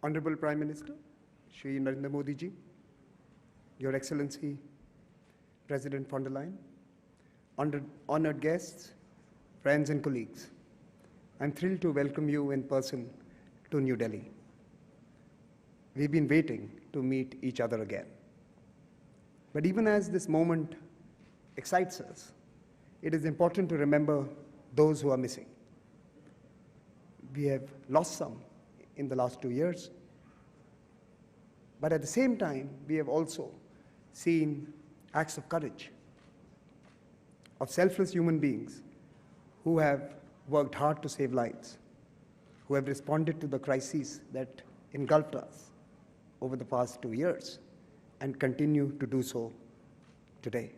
Honorable Prime Minister, Shri Narendra Modi ji, Your Excellency, President von der Leyen, honored guests, friends and colleagues, I'm thrilled to welcome you in person to New Delhi. We've been waiting to meet each other again. But even as this moment excites us, it is important to remember those who are missing. We have lost some in the last 2 years, but at the same time, we have also seen acts of courage of selfless human beings who have worked hard to save lives, who have responded to the crises that engulfed us over the past 2 years and continue to do so today.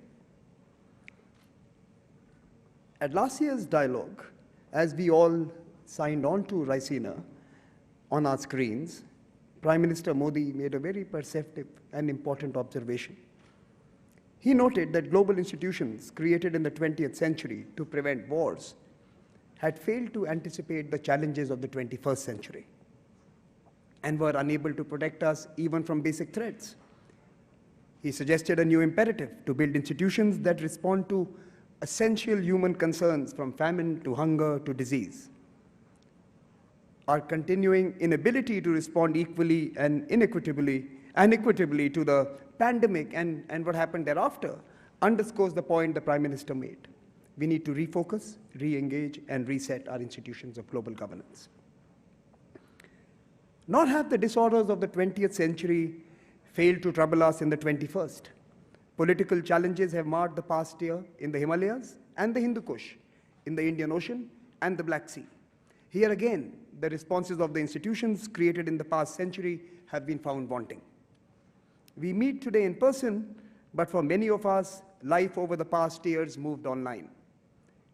At last year's dialogue, as we all signed on to RAISINA on our screens, Prime Minister Modi made a very perceptive and important observation. He noted that global institutions created in the 20th century to prevent wars had failed to anticipate the challenges of the 21st century and were unable to protect us even from basic threats. He suggested a new imperative to build institutions that respond to essential human concerns from famine to hunger to disease. Our continuing inability to respond equally and equitably to the pandemic and what happened thereafter underscores the point the Prime Minister made. We need to refocus, re-engage, and reset our institutions of global governance. Nor have the disorders of the 20th century failed to trouble us in the 21st. Political challenges have marred the past year in the Himalayas and the Hindu Kush, in the Indian Ocean and the Black Sea. Here again, the responses of the institutions created in the past century have been found wanting. We meet today in person, but for many of us, life over the past years moved online.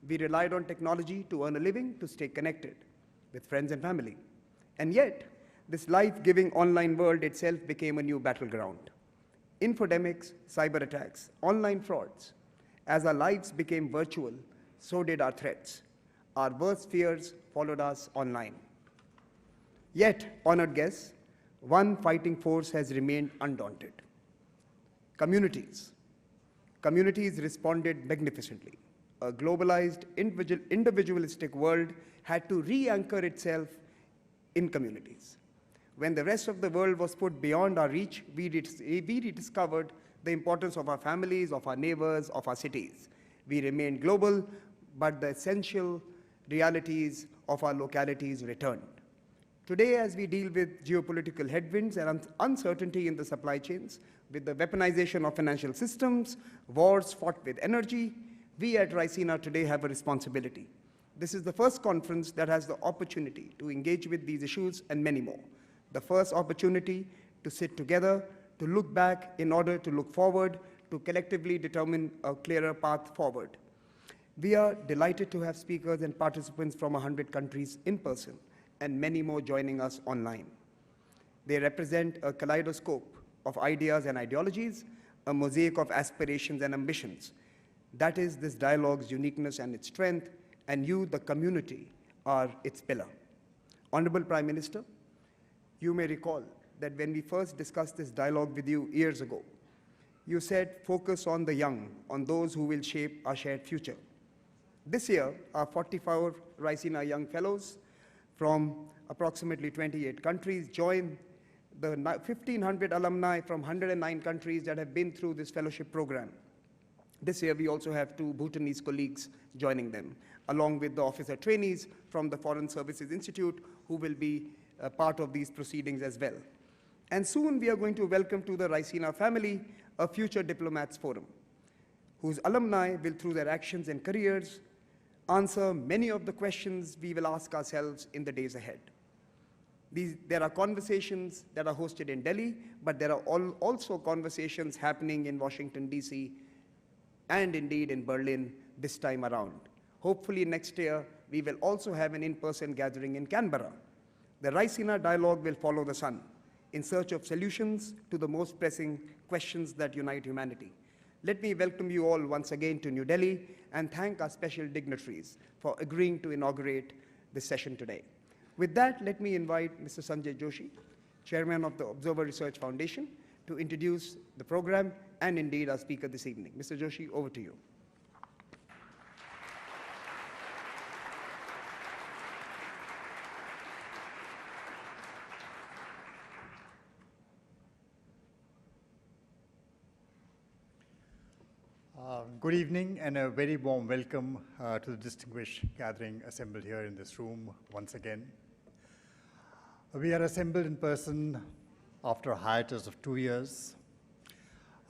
We relied on technology to earn a living, to stay connected with friends and family. And yet, this life-giving online world itself became a new battleground. Infodemics, cyber attacks, online frauds. As our lives became virtual, so did our threats. Our worst fears followed us online. Yet, honored guests, one fighting force has remained undaunted. Communities. Communities responded magnificently. A globalized, individualistic world had to re-anchor itself in communities. When the rest of the world was put beyond our reach, we rediscovered the importance of our families, of our neighbors, of our cities. We remained global, but the essential realities of our localities returned. Today, as we deal with geopolitical headwinds and uncertainty in the supply chains, with the weaponization of financial systems, wars fought with energy, we at RAISINA today have a responsibility. This is the first conference that has the opportunity to engage with these issues and many more. The first opportunity to sit together, to look back in order to look forward, to collectively determine a clearer path forward. We are delighted to have speakers and participants from 100 countries in person and many more joining us online. They represent a kaleidoscope of ideas and ideologies, a mosaic of aspirations and ambitions. That is this dialogue's uniqueness and its strength, and you, the community, are its pillar. Honorable Prime Minister, you may recall that when we first discussed this dialogue with you years ago, you said focus on the young, on those who will shape our shared future. This year, our 44 RAISINA Young Fellows from approximately 28 countries join the 1,500 alumni from 109 countries that have been through this fellowship program. This year, we also have 2 Bhutanese colleagues joining them, along with the officer trainees from the Foreign Services Institute, who will be part of these proceedings as well. And soon, we are going to welcome to the RAISINA family a Future Diplomats Forum, whose alumni will, through their actions and careers, answer many of the questions we will ask ourselves in the days ahead. There are conversations that are hosted in Delhi, but there are also conversations happening in Washington, D.C., and indeed in Berlin this time around. Hopefully next year, we will also have an in-person gathering in Canberra. The RAISINA dialogue will follow the sun in search of solutions to the most pressing questions that unite humanity. Let me welcome you all once again to New Delhi and thank our special dignitaries for agreeing to inaugurate this session today. With that, let me invite Mr. Sanjay Joshi, Chairman of the Observer Research Foundation, to introduce the program and indeed our speaker this evening. Mr. Joshi, over to you. Good evening and a very warm welcome to the distinguished gathering assembled here in this room once again. We are assembled in person after a hiatus of 2 years.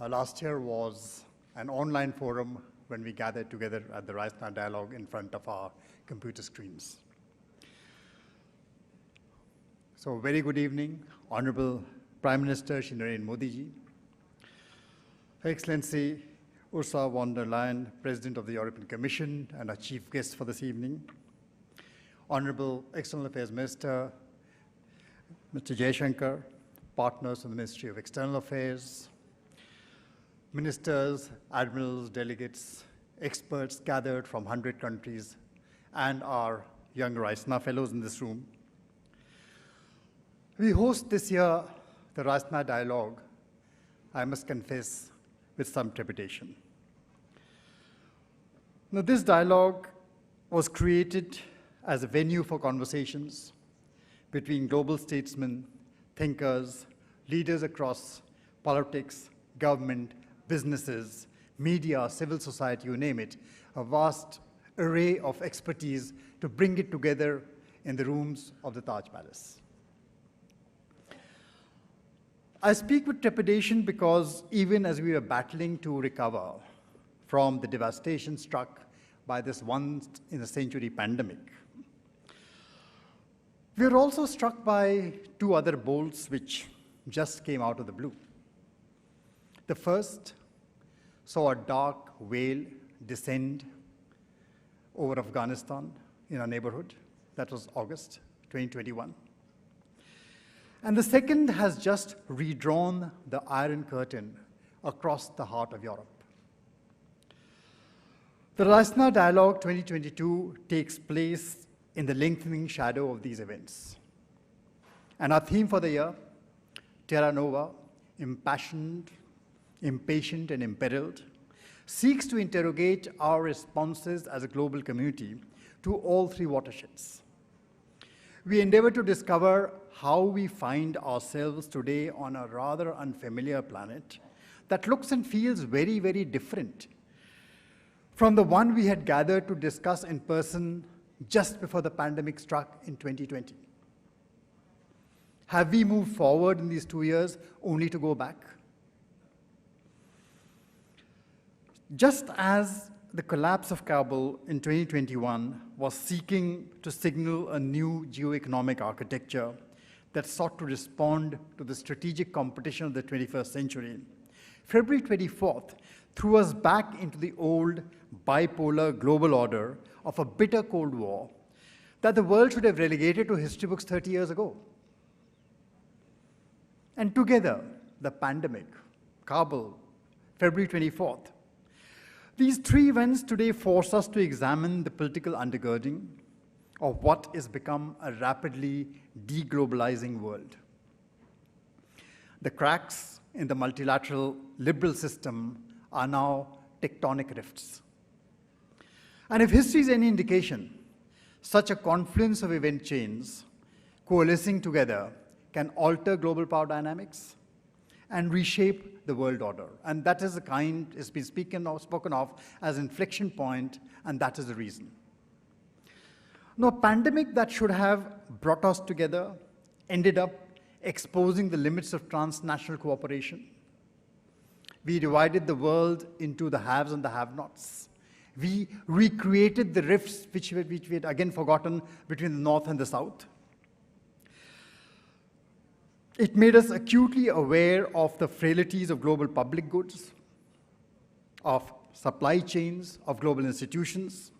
Last year was an online forum when we gathered together at the RAISINA Dialogue in front of our computer screens. So very good evening, Honorable Prime Minister Shri Narendra Modi ji, Her Excellency Ursula von der Leyen, President of the European Commission and our chief guest for this evening, Honorable External Affairs Minister Mr. Jaishankar, partners in the Ministry of External Affairs, ministers, admirals, delegates, experts gathered from 100 countries, and our young RAISINA fellows in this room. We host this year the RAISINA Dialogue, I must confess, with some trepidation. Now, this dialogue was created as a venue for conversations between global statesmen, thinkers, leaders across politics, government, businesses, media, civil society, you name it, a vast array of expertise to bring it together in the rooms of the Taj Palace. I speak with trepidation because even as we were battling to recover from the devastation struck by this once-in-a-century pandemic, we were also struck by two other bolts which just came out of the blue. The first saw a dark veil descend over Afghanistan in our neighborhood. That was August 2021. And the second has just redrawn the Iron Curtain across the heart of Europe. The RAISINA Dialogue 2022 takes place in the lengthening shadow of these events. And our theme for the year, Terra Nova, impassioned, impatient, and imperiled, seeks to interrogate our responses as a global community to all three watersheds. We endeavor to discover how we find ourselves today on a rather unfamiliar planet that looks and feels very, very different from the one we had gathered to discuss in person just before the pandemic struck in 2020. Have we moved forward in these 2 years only to go back? Just as the collapse of Kabul in 2021 was seeking to signal a new geoeconomic architecture that sought to respond to the strategic competition of the 21st century, February 24th threw us back into the old bipolar global order of a bitter Cold War that the world should have relegated to history books 30 years ago. And together, the pandemic, Kabul, February 24th, these three events today force us to examine the political undergirding of what has become a rapidly deglobalizing world. The cracks in the multilateral liberal system are now tectonic rifts. And if history is any indication, such a confluence of event chains coalescing together can alter global power dynamics and reshape the world order. And that is the kind it's been spoken of as inflection point, and that is the reason. Now, a pandemic that should have brought us together ended up exposing the limits of transnational cooperation. We divided the world into the haves and the have-nots. We recreated the rifts which we had again forgotten between the North and the South. It made us acutely aware of the frailties of global public goods, of supply chains, of global institutions.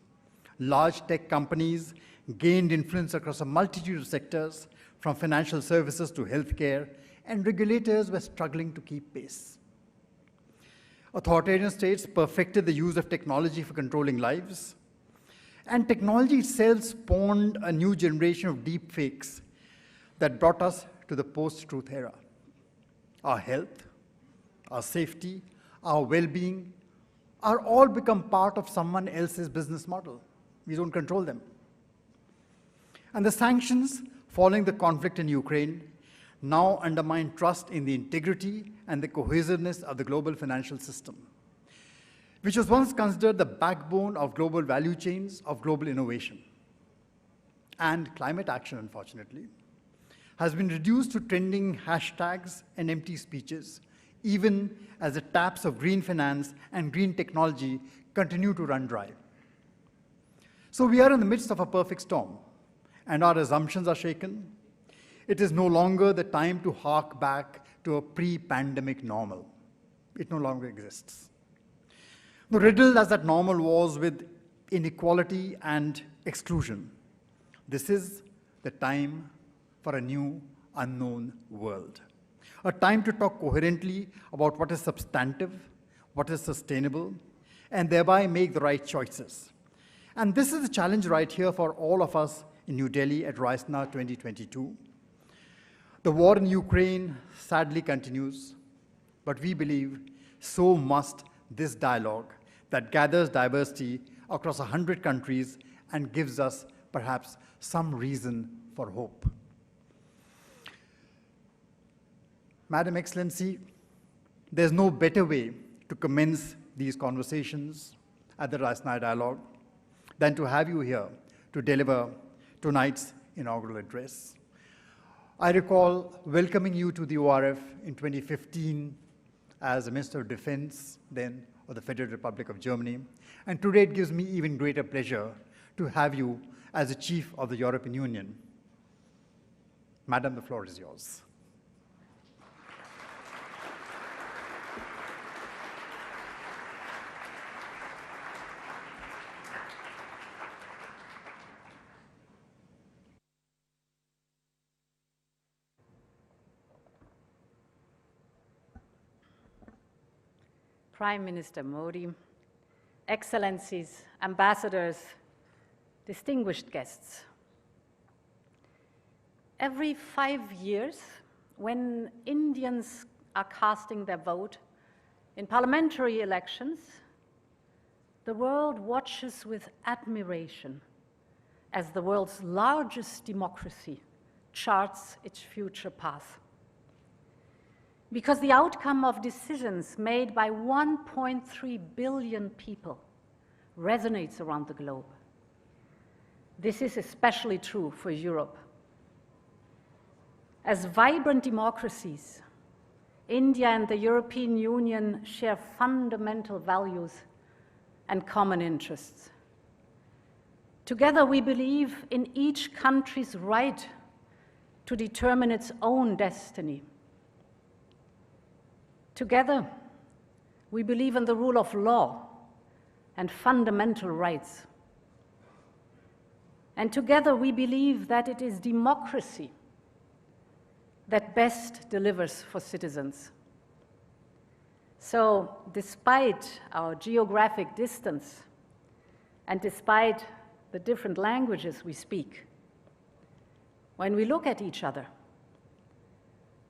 Large tech companies gained influence across a multitude of sectors, from financial services to healthcare, and regulators were struggling to keep pace. Authoritarian states perfected the use of technology for controlling lives, and technology itself spawned a new generation of deep fakes that brought us to the post-truth era. Our health, our safety, our well-being are all become part of someone else's business model. We don't control them. And the sanctions following the conflict in Ukraine now undermine trust in the integrity and the cohesiveness of the global financial system, which was once considered the backbone of global value chains of global innovation. And climate action, unfortunately, has been reduced to trending hashtags and empty speeches, even as the taps of green finance and green technology continue to run dry. So we are in the midst of a perfect storm, and our assumptions are shaken. It is no longer the time to hark back to a pre-pandemic normal. It no longer exists. The riddled as that normal was with inequality and exclusion, this is the time for a new, unknown world. A time to talk coherently about what is substantive, what is sustainable, and thereby make the right choices. And this is the challenge right here for all of us in New Delhi at RAISINA 2022. The war in Ukraine sadly continues, but we believe so must this dialogue that gathers diversity across 100 countries and gives us perhaps some reason for hope. Madam Excellency, there's no better way to commence these conversations at the RAISINA Dialogue than to have you here to deliver tonight's inaugural address. I recall welcoming you to the ORF in 2015 as a Minister of Defense, then of the Federal Republic of Germany, and today it gives me even greater pleasure to have you as the Chief of the European Union. Madam, the floor is yours. Prime Minister Modi, Excellencies, Ambassadors, distinguished guests. Every 5 years, when Indians are casting their vote in parliamentary elections, the world watches with admiration as the world's largest democracy charts its future path. Because the outcome of decisions made by 1.3 billion people resonates around the globe. This is especially true for Europe. As vibrant democracies, India and the European Union share fundamental values and common interests. Together, we believe in each country's right to determine its own destiny. Together, we believe in the rule of law and fundamental rights. And together, we believe that it is democracy that best delivers for citizens. So, despite our geographic distance and despite the different languages we speak, when we look at each other,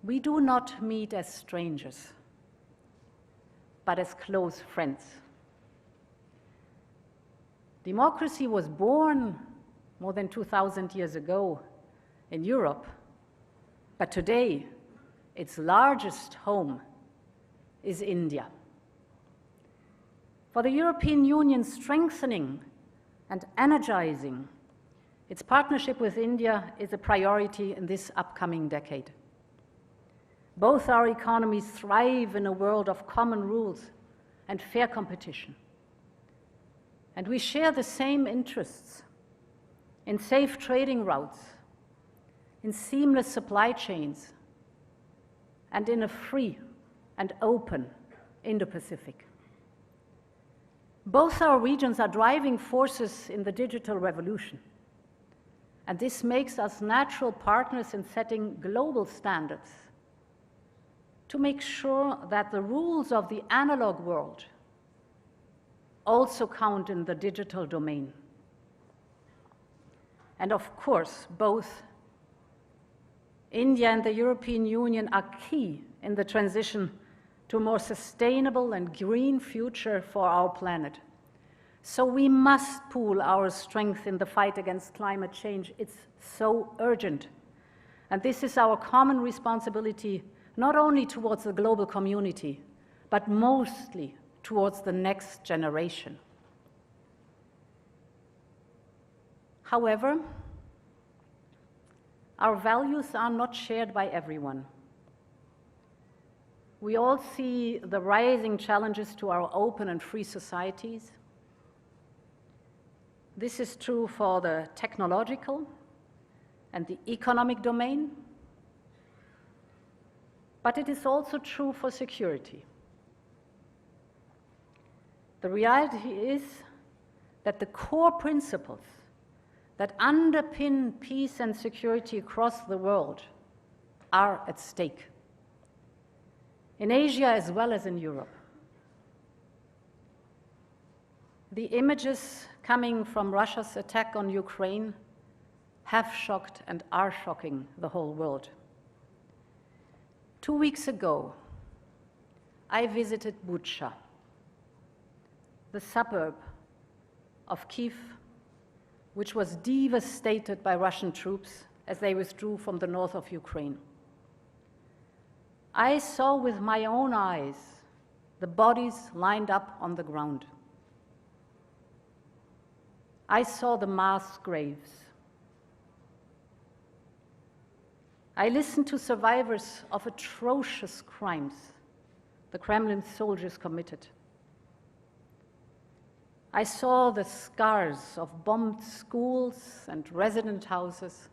we do not meet as strangers, but as close friends. Democracy was born more than 2,000 years ago in Europe, but today its largest home is India. For the European Union, strengthening and energizing its partnership with India is a priority in this upcoming decade. Both our economies thrive in a world of common rules and fair competition. And we share the same interests in safe trading routes, in seamless supply chains, and in a free and open Indo-Pacific. Both our regions are driving forces in the digital revolution, and this makes us natural partners in setting global standards to make sure that the rules of the analog world also count in the digital domain. And of course, both India and the European Union are key in the transition to a more sustainable and green future for our planet. So we must pool our strength in the fight against climate change. It's so urgent. And this is our common responsibility, not only towards the global community, but mostly towards the next generation. However, our values are not shared by everyone. We all see the rising challenges to our open and free societies. This is true for the technological and the economic domain, but it is also true for security. The reality is that the core principles that underpin peace and security across the world are at stake, in Asia as well as in Europe. The images coming from Russia's attack on Ukraine have shocked and are shocking the whole world. 2 weeks ago, I visited Bucha, the suburb of Kyiv, which was devastated by Russian troops as they withdrew from the north of Ukraine. I saw with my own eyes the bodies lined up on the ground. I saw the mass graves. I listened to survivors of atrocious crimes the Kremlin soldiers committed. I saw the scars of bombed schools and resident houses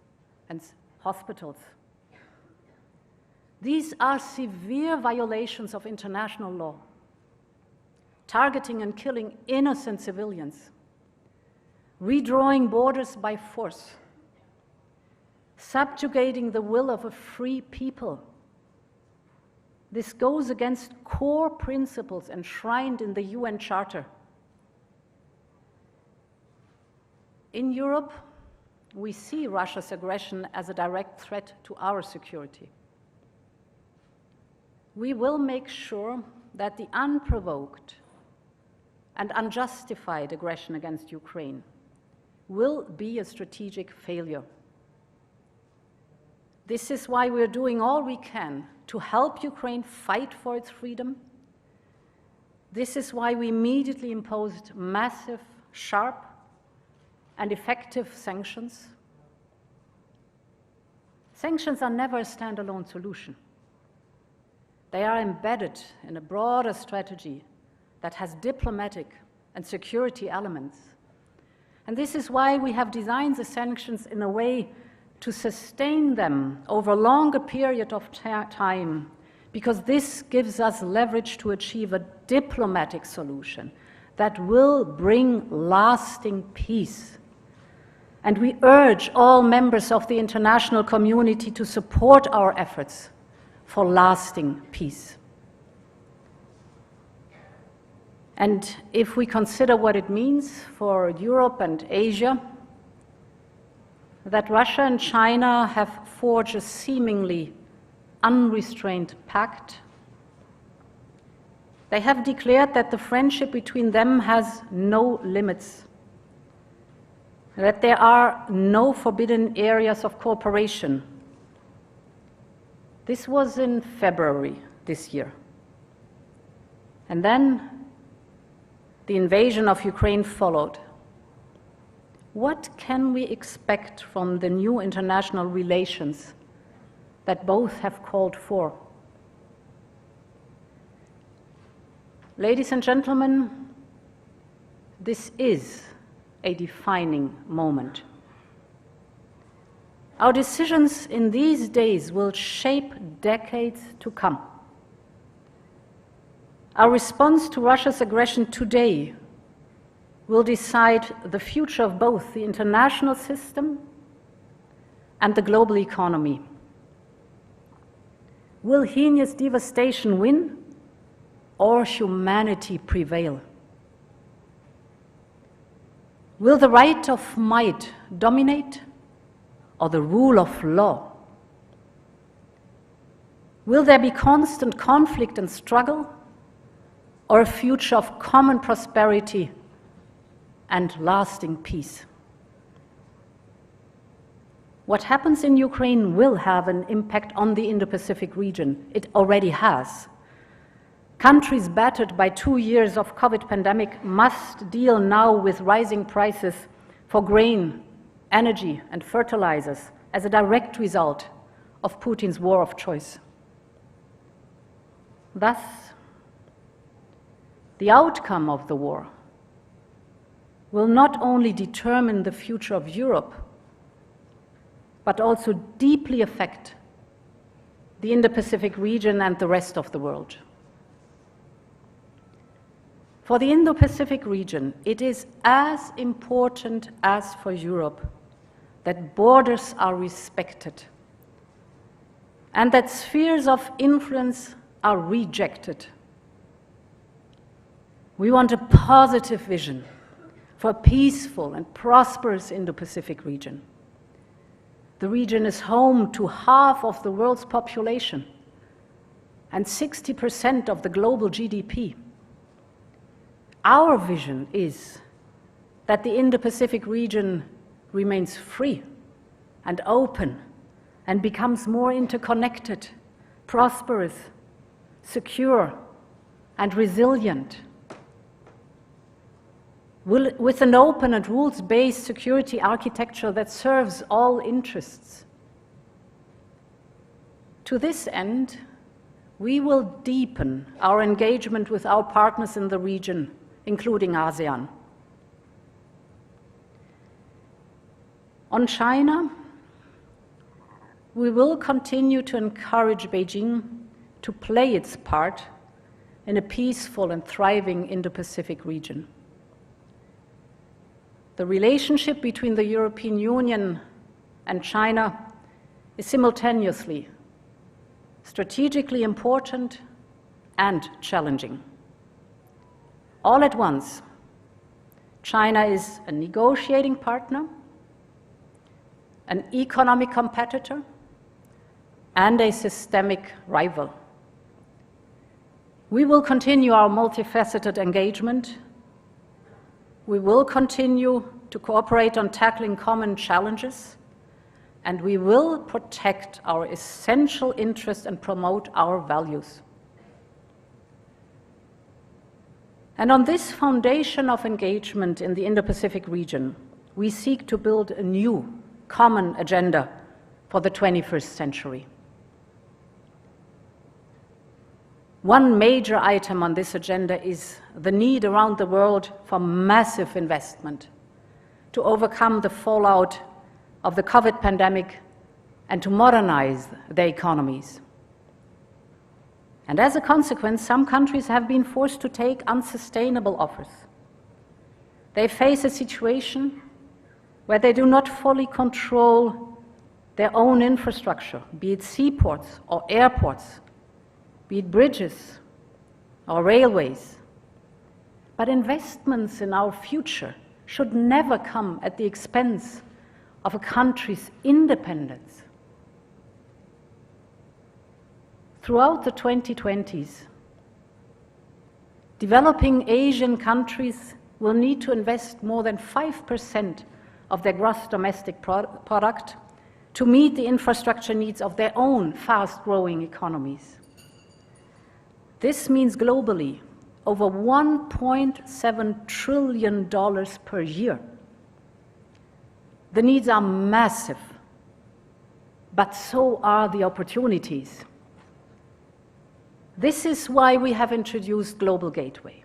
and hospitals. These are severe violations of international law, targeting and killing innocent civilians, redrawing borders by force, subjugating the will of a free people. This goes against core principles enshrined in the UN Charter. In Europe, we see Russia's aggression as a direct threat to our security. We will make sure that the unprovoked and unjustified aggression against Ukraine will be a strategic failure. This is why we're doing all we can to help Ukraine fight for its freedom. This is why we immediately imposed massive, sharp, and effective sanctions. Sanctions are never a standalone solution. They are embedded in a broader strategy that has diplomatic and security elements. And this is why we have designed the sanctions in a way to sustain them over a longer period of time, because this gives us leverage to achieve a diplomatic solution that will bring lasting peace. And we urge all members of the international community to support our efforts for lasting peace. And if we consider what it means for Europe and Asia, that Russia and China have forged a seemingly unrestrained pact, they have declared that the friendship between them has no limits, that there are no forbidden areas of cooperation. This was in February this year. And then the invasion of Ukraine followed. What can we expect from the new international relations that both have called for? Ladies and gentlemen, this is a defining moment. Our decisions in these days will shape decades to come. Our response to Russia's aggression today will decide the future of both the international system and the global economy. Will heinous devastation win, or humanity prevail? Will the right of might dominate, or the rule of law? Will there be constant conflict and struggle, or a future of common prosperity and lasting peace? What happens in Ukraine will have an impact on the Indo-Pacific region. It already has. Countries battered by 2 years of COVID pandemic must deal now with rising prices for grain, energy, and fertilizers as a direct result of Putin's war of choice. Thus, the outcome of the war will not only determine the future of Europe, but also deeply affect the Indo-Pacific region and the rest of the world. For the Indo-Pacific region, it is as important as for Europe that borders are respected and that spheres of influence are rejected. We want a positive vision for a peaceful and prosperous Indo-Pacific region. The region is home to half of the world's population and 60% of the global GDP. Our vision is that the Indo-Pacific region remains free and open and becomes more interconnected, prosperous, secure, and resilient, with an open and rules-based security architecture that serves all interests. To this end, we will deepen our engagement with our partners in the region, including ASEAN. On China, we will continue to encourage Beijing to play its part in a peaceful and thriving Indo-Pacific region. The relationship between the European Union and China is simultaneously strategically important and challenging. All at once, China is a negotiating partner, an economic competitor, and a systemic rival. We will continue our multifaceted engagement. We will continue to cooperate on tackling common challenges, and we will protect our essential interests and promote our values. And on this foundation of engagement in the Indo-Pacific region, we seek to build a new common agenda for the 21st century. One major item on this agenda is the need around the world for massive investment to overcome the fallout of the COVID pandemic and to modernize their economies. And as a consequence, some countries have been forced to take unsustainable offers. They face a situation where they do not fully control their own infrastructure, be it seaports or airports, be it bridges or railways. But investments in our future should never come at the expense of a country's independence. Throughout the 2020s, developing Asian countries will need to invest more than 5% of their gross domestic product to meet the infrastructure needs of their own fast-growing economies. This means globally over $1.7 trillion per year. The needs are massive, but so are the opportunities. This is why we have introduced Global Gateway.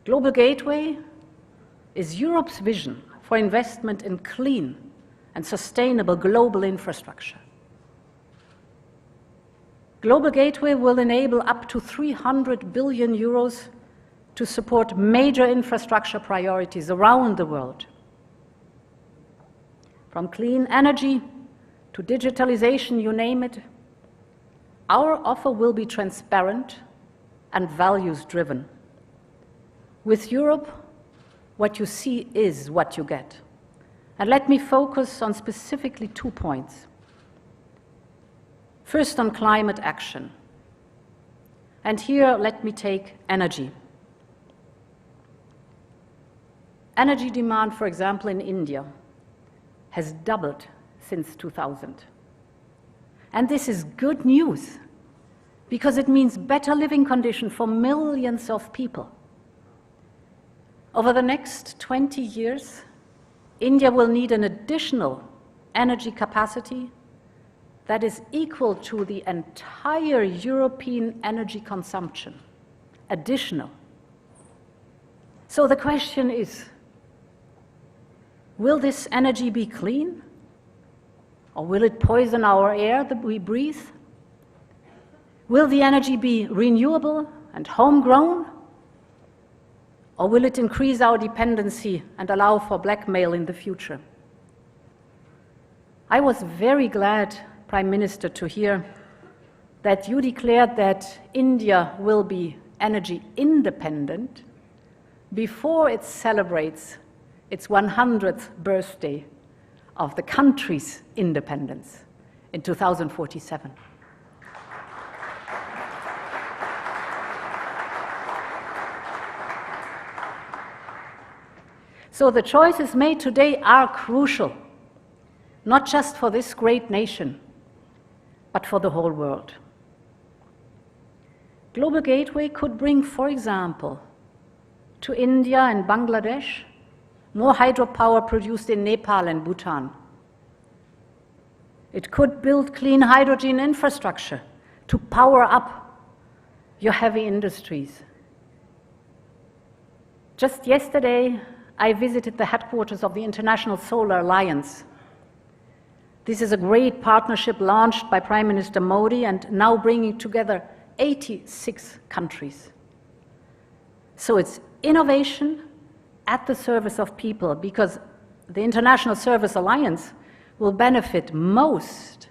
Global Gateway is Europe's vision for investment in clean and sustainable global infrastructure. Global Gateway will enable up to 300 billion euros to support major infrastructure priorities around the world. From clean energy to digitalization, you name it, our offer will be transparent and values-driven. With Europe, what you see is what you get. And let me focus on specifically 2 points. First, on climate action. And here, let me take energy. Energy demand, for example, in India has doubled since 2000. And this is good news, because it means better living conditions for millions of people. Over the next 20 years, India will need an additional energy capacity that is equal to the entire European energy consumption, additional. So the question is, will this energy be clean? Or will it poison our air that we breathe? Will the energy be renewable and homegrown? Or will it increase our dependency and allow for blackmail in the future? I was very glad, Prime Minister, to hear that you declared that India will be energy independent before it celebrates its 100th birthday of the country's independence in 2047. So the choices made today are crucial, not just for this great nation, but for the whole world. Global Gateway could bring, for example, to India and Bangladesh more hydropower produced in Nepal and Bhutan. It could build clean hydrogen infrastructure to power up your heavy industries. Just yesterday, I visited the headquarters of the International Solar Alliance. This is a great partnership launched by Prime Minister Modi and now bringing together 86 countries. So it's innovation at the service of people, because the International Service Alliance will benefit most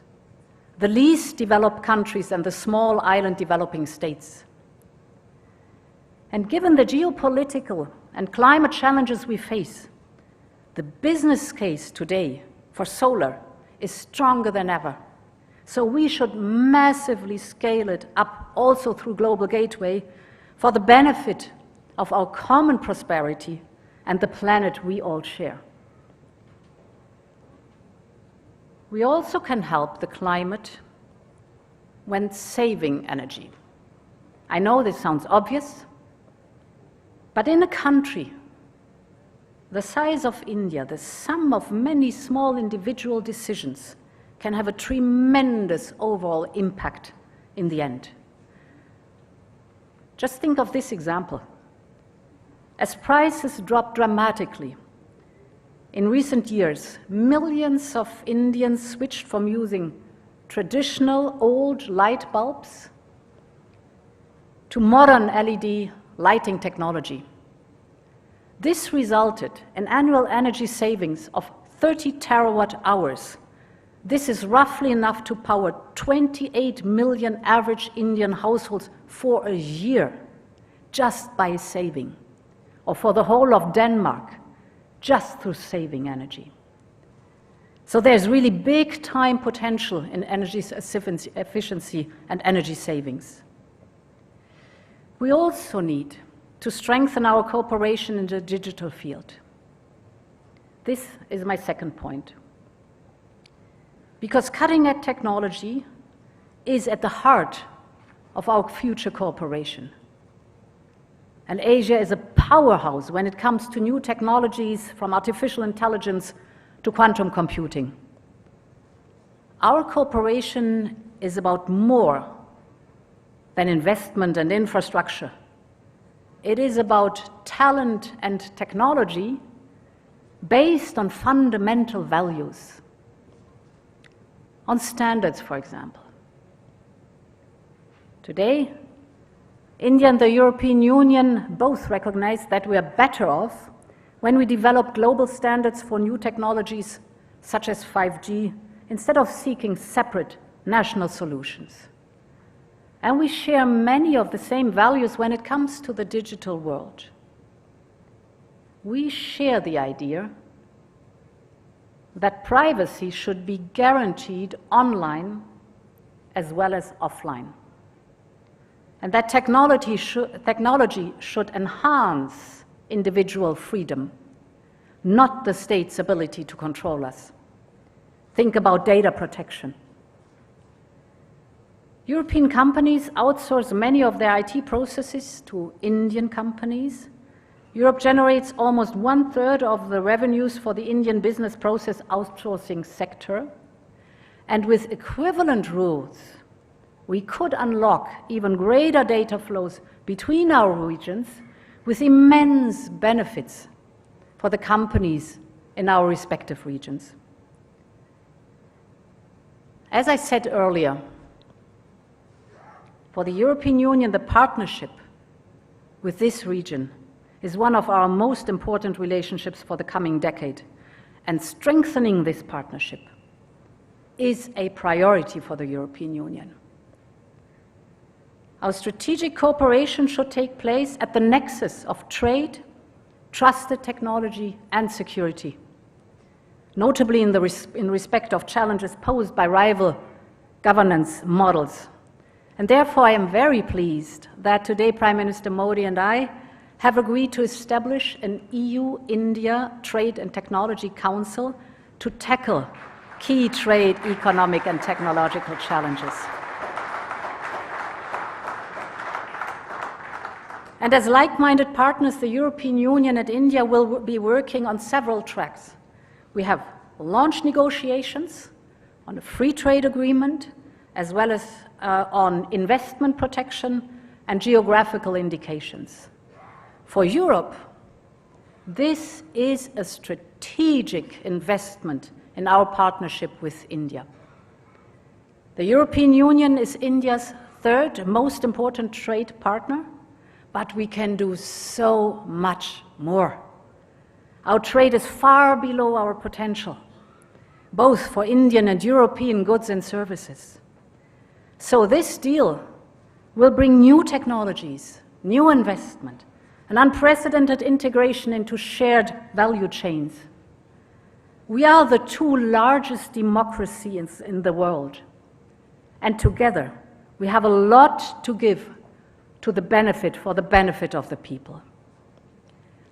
the least developed countries and the small island developing states. And given the geopolitical and climate challenges we face, the business case today for solar is stronger than ever. So we should massively scale it up also through Global Gateway for the benefit of our common prosperity and the planet we all share. We also can help the climate when saving energy. I know this sounds obvious, but in a country the size of India, the sum of many small individual decisions can have a tremendous overall impact in the end. Just think of this example. As prices drop dramatically, in recent years, millions of Indians switched from using traditional old light bulbs to modern LED lighting technology. This resulted in annual energy savings of 30 terawatt hours. This is roughly enough to power 28 million average Indian households for a year, just by saving, or for the whole of Denmark, just through saving energy. So there's really big time potential in energy efficiency and energy savings. We also need to strengthen our cooperation in the digital field. This is my second point. Because cutting-edge technology is at the heart of our future cooperation. And Asia is a powerhouse when it comes to new technologies, from artificial intelligence to quantum computing. Our cooperation is about more than investment and infrastructure. It is about talent and technology based on fundamental values, on standards, for example. Today, India and the European Union both recognize that we are better off when we develop global standards for new technologies such as 5G, instead of seeking separate national solutions. And we share many of the same values when it comes to the digital world. We share the idea that privacy should be guaranteed online as well as offline. And that technology should enhance individual freedom, not the state's ability to control us. Think about data protection. European companies outsource many of their IT processes to Indian companies. Europe generates almost 1/3 of the revenues for the Indian business process outsourcing sector. And with equivalent rules, we could unlock even greater data flows between our regions with immense benefits for the companies in our respective regions. As I said earlier, for the European Union, the partnership with this region is one of our most important relationships for the coming decade, and strengthening this partnership is a priority for the European Union. Our strategic cooperation should take place at the nexus of trade, trusted technology, and security, notably in respect of challenges posed by rival governance models. And therefore, I am very pleased that today Prime Minister Modi and I have agreed to establish an EU-India Trade and Technology Council to tackle key trade, economic, and technological challenges. And as like-minded partners, the European Union and India will be working on several tracks. We have launched negotiations on a free trade agreement, as well as on investment protection and geographical indications. For Europe, this is a strategic investment in our partnership with India. The European Union is India's third most important trade partner, but we can do so much more. Our trade is far below our potential, both for Indian and European goods and services. So this deal will bring new technologies, new investment, an unprecedented integration into shared value chains. We are the two largest democracies in the world, and together we have a lot to give for the benefit of the people.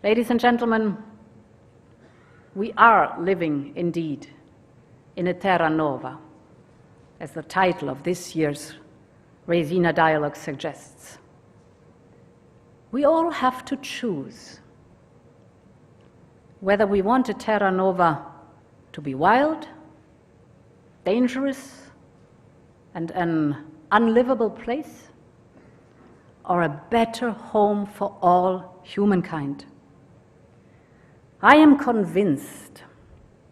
Ladies and gentlemen, we are living indeed in a terra nova, as the title of this year's RAISINA Dialogue suggests. We all have to choose whether we want a terra nova to be wild, dangerous, and an unlivable place, or a better home for all humankind. I am convinced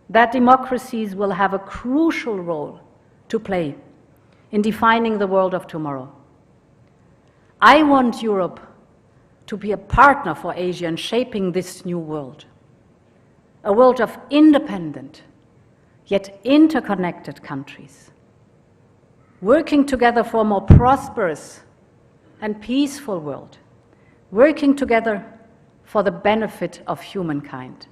that democracies will have a crucial role to play in defining the world of tomorrow. I want Europe to be a partner for Asia in shaping this new world, a world of independent yet interconnected countries, working together for a more prosperous and peaceful world, working together for the benefit of humankind.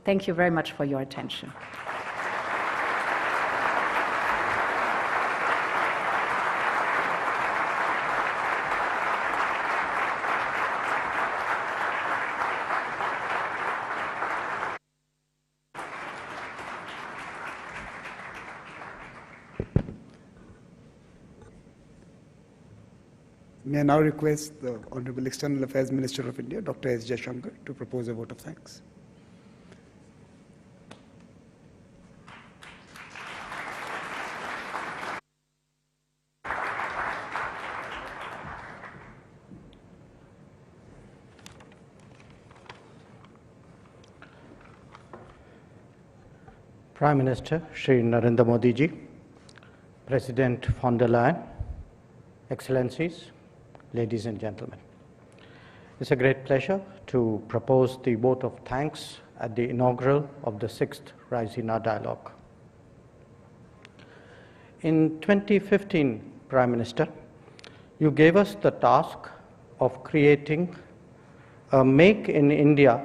Thank you very much for your attention. May I now request the Honorable External Affairs Minister of India, Dr. S. Jaishankar, to propose a vote of thanks. Prime Minister Shri Narendra Modi ji, President von der Leyen, Excellencies, ladies and gentlemen. It's a great pleasure to propose the vote of thanks at the inaugural of the 6th RAISINA Dialogue. In 2015, Prime Minister, you gave us the task of creating a Make in India,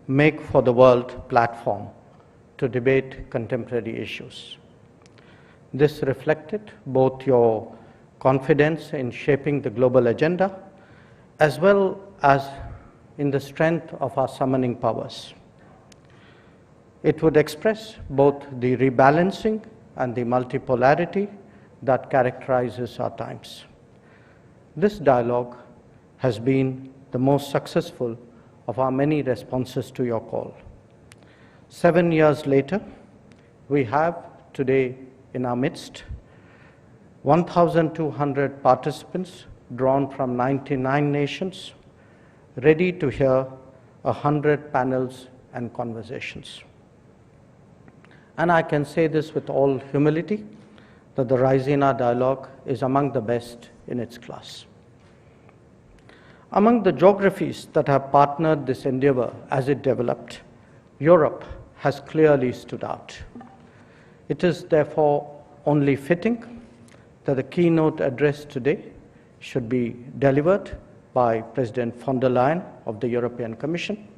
Make for the World platform to debate contemporary issues. This reflected both your confidence in shaping the global agenda, as well as in the strength of our summoning powers. It would express both the rebalancing and the multipolarity that characterizes our times. This dialogue has been the most successful of our many responses to your call. 7 years later, we have today in our midst 1,200 participants drawn from 99 nations, ready to hear 100 panels and conversations. And I can say this with all humility, that the RAISINA dialogue is among the best in its class. Among the geographies that have partnered this endeavor as it developed, Europe has clearly stood out. It is therefore only fitting that the keynote address today should be delivered by President von der Leyen of the European Commission.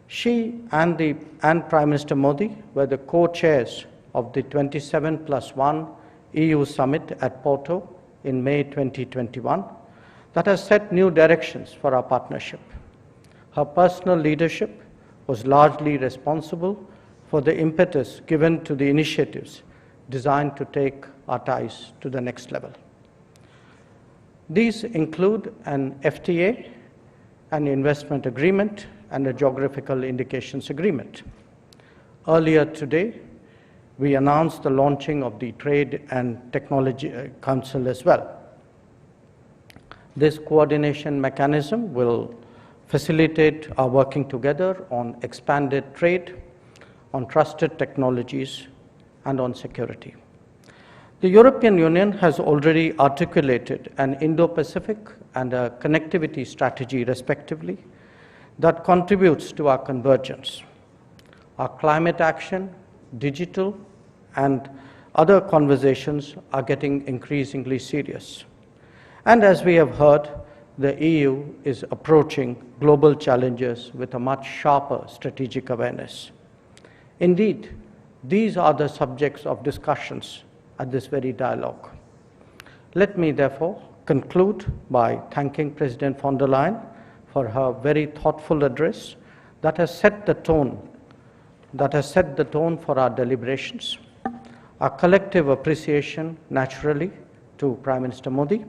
She and Prime Minister Modi were the co-chairs of the 27+1 EU summit at Porto in May 2021 that has set new directions for our partnership. Her personal leadership was largely responsible for the impetus given to the initiatives designed to take our ties to the next level. These include an FTA, an investment agreement, and a geographical indications agreement. Earlier today, we announced the launching of the Trade and Technology Council as well. This coordination mechanism will facilitate our working together on expanded trade, on trusted technologies, and on security. The European Union has already articulated an Indo-Pacific and a connectivity strategy, respectively, that contributes to our convergence. Our climate action, digital, and other conversations are getting increasingly serious. And as we have heard, the EU is approaching global challenges with a much sharper strategic awareness. Indeed, these are the subjects of discussions at this very dialogue. Let me therefore conclude by thanking President von der Leyen for her very thoughtful address that has set the tone for our deliberations. Our collective appreciation, naturally, to Prime Minister Modi,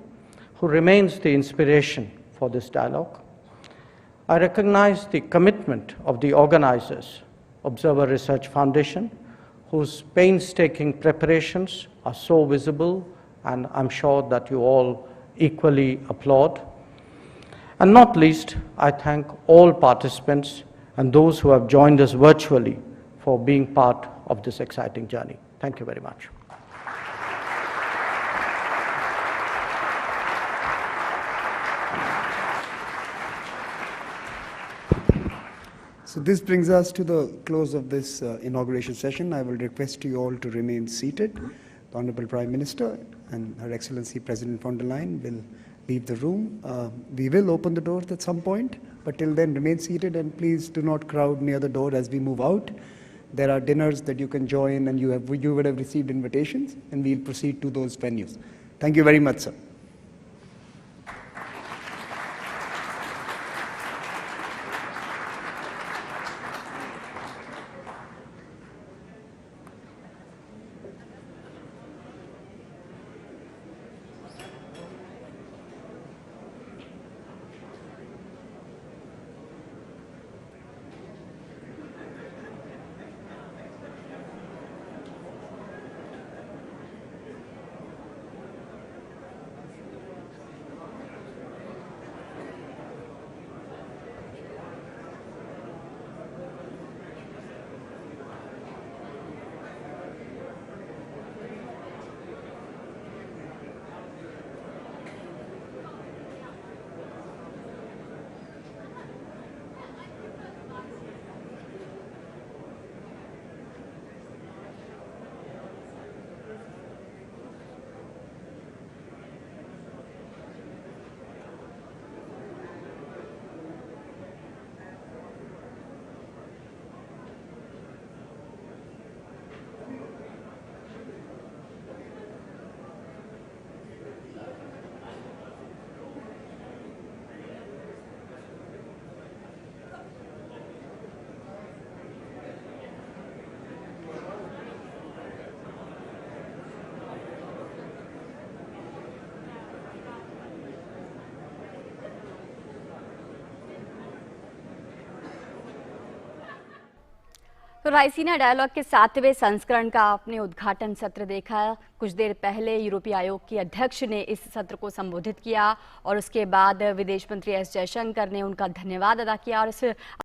who remains the inspiration for this dialogue. I recognize the commitment of the organizers, Observer Research Foundation, whose painstaking preparations are so visible, and I'm sure that you all equally applaud. And not least, I thank all participants and those who have joined us virtually for being part of this exciting journey. Thank you very much. So this brings us to the close of this inauguration session. I will request you all to remain seated. The Honorable Prime Minister and Her Excellency President von der Leyen will leave the room. We will open the doors at some point, but till then remain seated and please do not crowd near the door as we move out. There are dinners that you can join and you would have received invitations, and we'll proceed to those venues. Thank you very much, sir. तो राइसीना dialogue के 7वें संस्करण का आपने उद्घाटन सत्र देखा। कुछ देर पहले यूरोपीय आयोग की अध्यक्ष ने इस सत्र को संबोधित किया और उसके बाद विदेश मंत्री एस जयशंकर ने उनका धन्यवाद अदा किया और इस